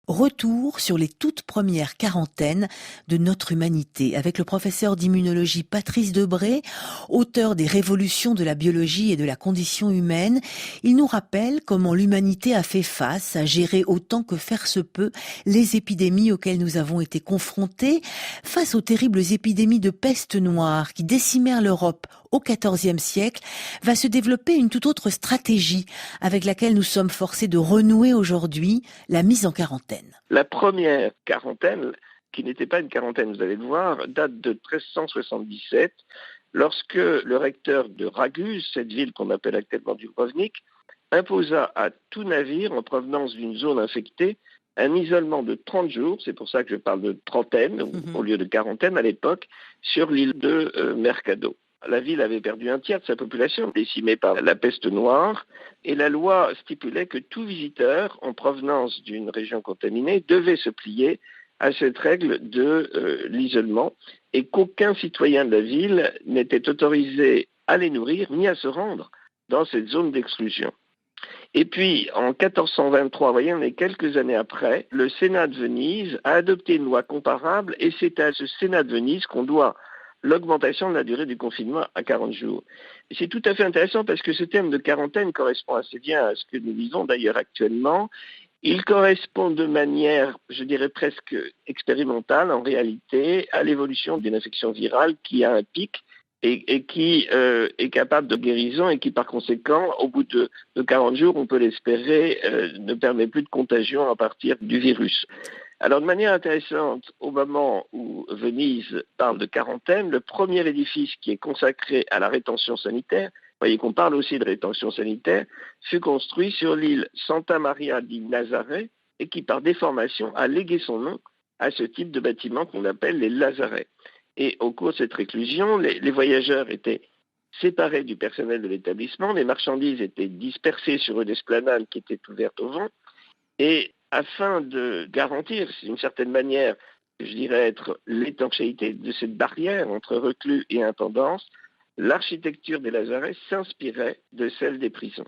Retour sur les toutes premières quarantaines de notre humanité avec le professeur d'immunologie Patrice Debré, auteur des révolutions de la biologie et de la condition humaine. Il nous rappelle comment l'humanité a fait face à gérer autant que faire se peut les épidémies auxquelles nous avons été confrontés. Face aux terribles épidémies de peste noire qui décimèrent l'Europe au XIVe siècle, va se développer une toute autre stratégie avec laquelle nous sommes forcés de renouer aujourd'hui, la mise en quarantaine. La première quarantaine, qui n'était pas une quarantaine, vous allez le voir, date de 1377, lorsque le recteur de Raguse, cette ville qu'on appelle actuellement Dubrovnik, imposa à tout navire en provenance d'une zone infectée un isolement de 30 jours, c'est pour ça que je parle de trentaine au lieu de quarantaine à l'époque, sur l'île de Mercado. La ville avait perdu un tiers de sa population, décimée par la peste noire, et la loi stipulait que tout visiteur en provenance d'une région contaminée devait se plier à cette règle de l'isolement, et qu'aucun citoyen de la ville n'était autorisé à les nourrir ni à se rendre dans cette zone d'exclusion. Et puis, en 1423, vous voyez, on est quelques années après, le Sénat de Venise a adopté une loi comparable, et c'est à ce Sénat de Venise qu'on doit l'augmentation de la durée du confinement à 40 jours. Et c'est tout à fait intéressant parce que ce terme de quarantaine correspond assez bien à ce que nous vivons d'ailleurs actuellement. Il correspond de manière, je dirais presque expérimentale en réalité, à l'évolution d'une infection virale qui a un pic et qui est capable de guérison et qui par conséquent, au bout de 40 jours, on peut l'espérer, ne permet plus de contagion à partir du virus. Alors, de manière intéressante, au moment où Venise parle de quarantaine, le premier édifice qui est consacré à la rétention sanitaire, vous voyez qu'on parle aussi de rétention sanitaire, fut construit sur l'île Santa Maria di Nazaré et qui, par déformation, a légué son nom à ce type de bâtiment qu'on appelle les lazarets. Et au cours de cette réclusion, les voyageurs étaient séparés du personnel de l'établissement, les marchandises étaient dispersées sur une esplanade qui était ouverte au vent, et afin de garantir, d'une certaine manière, je dirais être l'étanchéité de cette barrière entre reclus et intendance, l'architecture des lazarets s'inspirait de celle des prisons.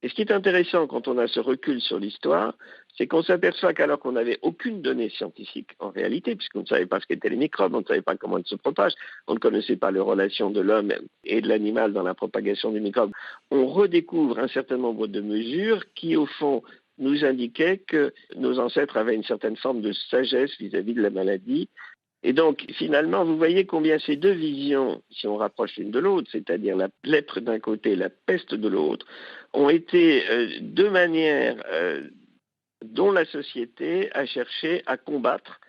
Et ce qui est intéressant quand on a ce recul sur l'histoire, c'est qu'on s'aperçoit qu'alors qu'on n'avait aucune donnée scientifique en réalité, puisqu'on ne savait pas ce qu'étaient les microbes, on ne savait pas comment ils se propagent, on ne connaissait pas les relations de l'homme et de l'animal dans la propagation du microbe, on redécouvre un certain nombre de mesures qui, au fond, nous indiquaient que nos ancêtres avaient une certaine forme de sagesse vis-à-vis de la maladie. Et donc, finalement, vous voyez combien ces deux visions, si on rapproche l'une de l'autre, c'est-à-dire la lèpre d'un côté et la peste de l'autre, ont été deux manières dont la société a cherché à combattre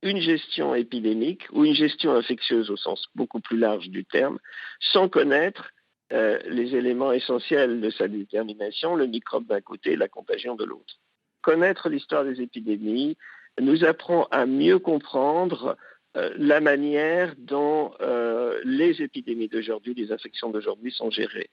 une gestion épidémique ou une gestion infectieuse au sens beaucoup plus large du terme, sans connaître les éléments essentiels de sa détermination, le microbe d'un côté et la contagion de l'autre. Connaître l'histoire des épidémies nous apprend à mieux comprendre la manière dont les épidémies d'aujourd'hui, les infections d'aujourd'hui sont gérées.